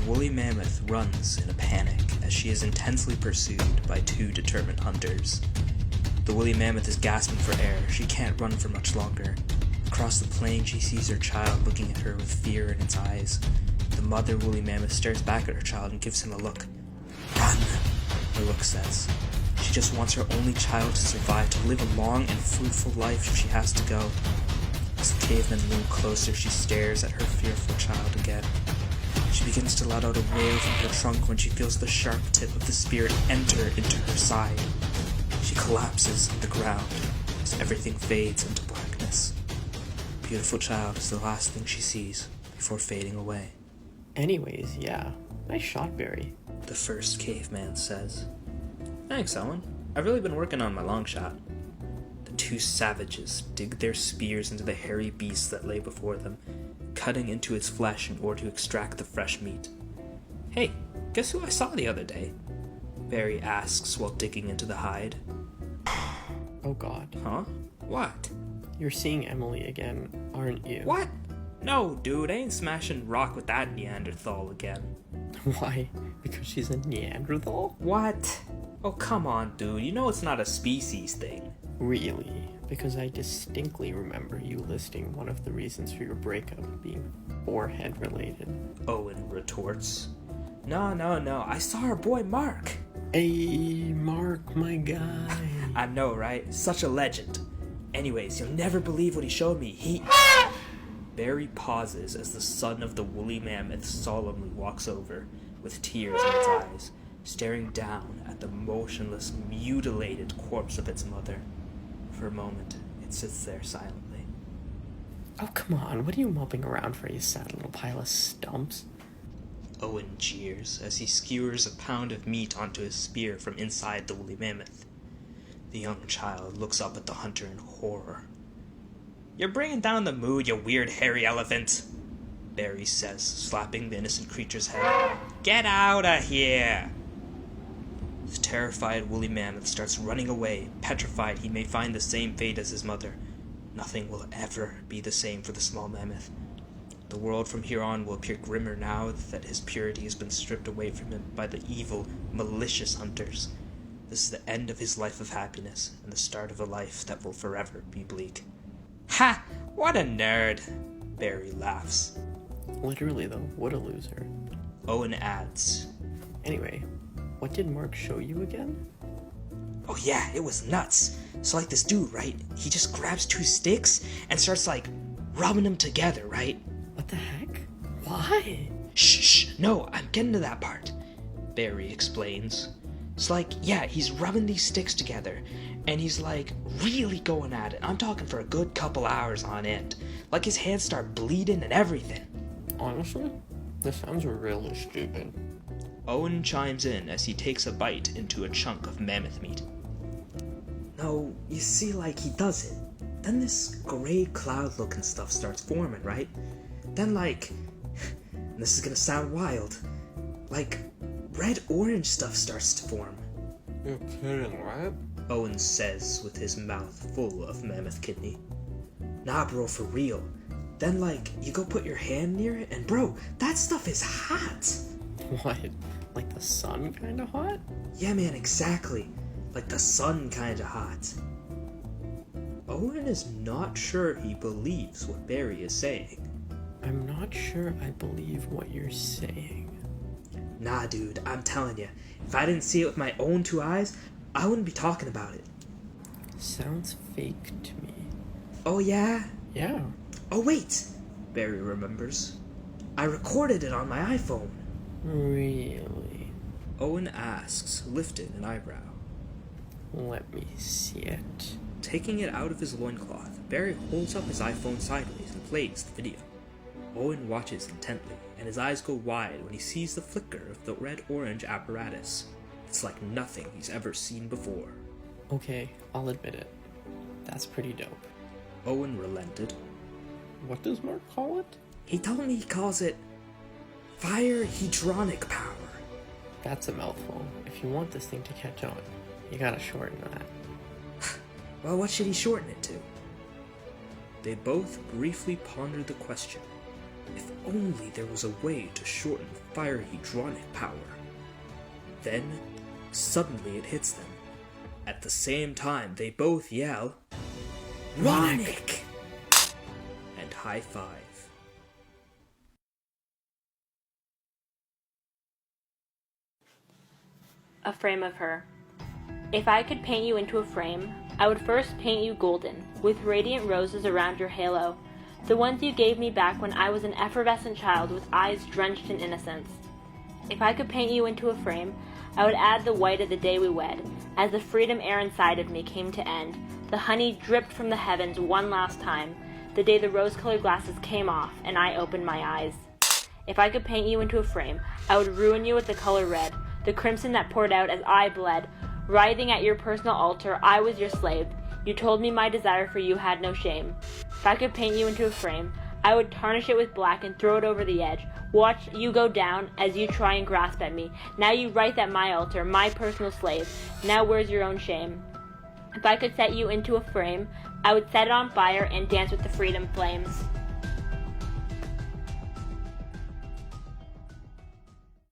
woolly mammoth runs in a panic as she is intensely pursued by two determined hunters. The woolly mammoth is gasping for air. She can't run for much longer. Across the plain, she sees her child looking at her with fear in its eyes. The mother woolly mammoth stares back at her child and gives him a look. "Run," her look says. She just wants her only child to survive, to live a long and fruitful life if she has to go. As the cavemen loom closer, she stares at her fearful child again. She begins to let out a wail from her trunk when she feels the sharp tip of the spear enter into her side. She collapses on the ground as everything fades into blackness. The beautiful child is the last thing she sees before fading away. Anyways, yeah, nice shot, Barry. The first caveman says. "Thanks, Owen. I've really been working on my long shot." The two savages dig their spears into the hairy beast that lay before them, cutting into its flesh in order to extract the fresh meat. "Hey, guess who I saw the other day?" Barry asks while digging into the hide. Oh god. Huh? What? You're seeing Emily again, aren't you? What? No, dude, I ain't smashing rock with that Neanderthal again. Why? Because she's a Neanderthal? What? Oh, come on, dude. You know it's not a species thing. Really? Because I distinctly remember you listing one of the reasons for your breakup being forehead related. Owen retorts. No. I saw her boy Mark. Hey, Mark, my guy. I know, right? Such a legend. Anyways, you'll never believe what he showed me. Barry pauses as the son of the woolly mammoth solemnly walks over, with tears in its eyes, staring down at the motionless, mutilated corpse of its mother. For a moment, it sits there silently. Oh, come on. What are you moping around for, you sad little pile of stumps? Owen jeers as he skewers a pound of meat onto his spear from inside the woolly mammoth. The young child looks up at the hunter in horror. "You're bringing down the mood, you weird hairy elephant," Barry says, slapping the innocent creature's head. "Get out of here!" The terrified woolly mammoth starts running away, petrified he may find the same fate as his mother. Nothing will ever be the same for the small mammoth. The world from here on will appear grimmer now that his purity has been stripped away from him by the evil, malicious hunters. This is the end of his life of happiness, and the start of a life that will forever be bleak. "Ha! What a nerd!" Barry laughs. Literally, though, what a loser. Owen adds. Anyway, what did Mark show you again? "Oh yeah, it was nuts. So like this dude, right? He just grabs two sticks and starts like rubbing them together, right?" What the heck? Why? Shh, no, I'm getting to that part, Barry explains. It's like, yeah, he's rubbing these sticks together, and he's like really going at it. I'm talking for a good couple hours on end. Like his hands start bleeding and everything. Honestly, this sounds really stupid. Owen chimes in as he takes a bite into a chunk of mammoth meat. "No, you see, like, he does it. Then this gray cloud-looking stuff starts forming, right? Then, like, and this is gonna sound wild, like, red-orange stuff starts to form." You're kidding, right? Owen says with his mouth full of mammoth kidney. "Nah, bro, for real. Then, like, you go put your hand near it, and bro, that stuff is hot." What? Like the sun kinda hot? "Yeah, man, exactly. Like the sun kinda hot." Owen is not sure he believes what Barry is saying. I'm not sure I believe what you're saying. Nah, dude, I'm telling you, if I didn't see it with my own two eyes, I wouldn't be talking about it. Sounds fake to me. Oh, yeah? Yeah. Oh, wait, Barry remembers. I recorded it on my iPhone. Really? Owen asks, lifting an eyebrow. Let me see it. Taking it out of his loincloth, Barry holds up his iPhone sideways and plays the video. Owen watches intently, and his eyes go wide when he sees the flicker of the red-orange apparatus. It's like nothing he's ever seen before. Okay, I'll admit it. That's pretty dope. Owen relented. What does Mark call it? He told me he calls it fire hedronic power. That's a mouthful. If you want this thing to catch on, you gotta shorten that. Well, what should he shorten it to? They both briefly pondered the question. If only there was a way to shorten fire hedronic power. Then, suddenly it hits them. At the same time, they both yell, "Ronic!" and high-five. A frame of her. If I could paint you into a frame, I would first paint you golden, with radiant roses around your halo, the ones you gave me back when I was an effervescent child with eyes drenched in innocence. If I could paint you into a frame, I would add the white of the day we wed, as the freedom air inside of me came to end. The honey dripped from the heavens one last time, the day the rose-colored glasses came off and I opened my eyes. If I could paint you into a frame, I would ruin you with the color red, the crimson that poured out as I bled. Writhing at your personal altar, I was your slave. You told me my desire for you had no shame. If I could paint you into a frame, I would tarnish it with black and throw it over the edge. Watch you go down as you try and grasp at me. Now you writhe at my altar, my personal slave. Now where's your own shame? If I could set you into a frame, I would set it on fire and dance with the freedom flames.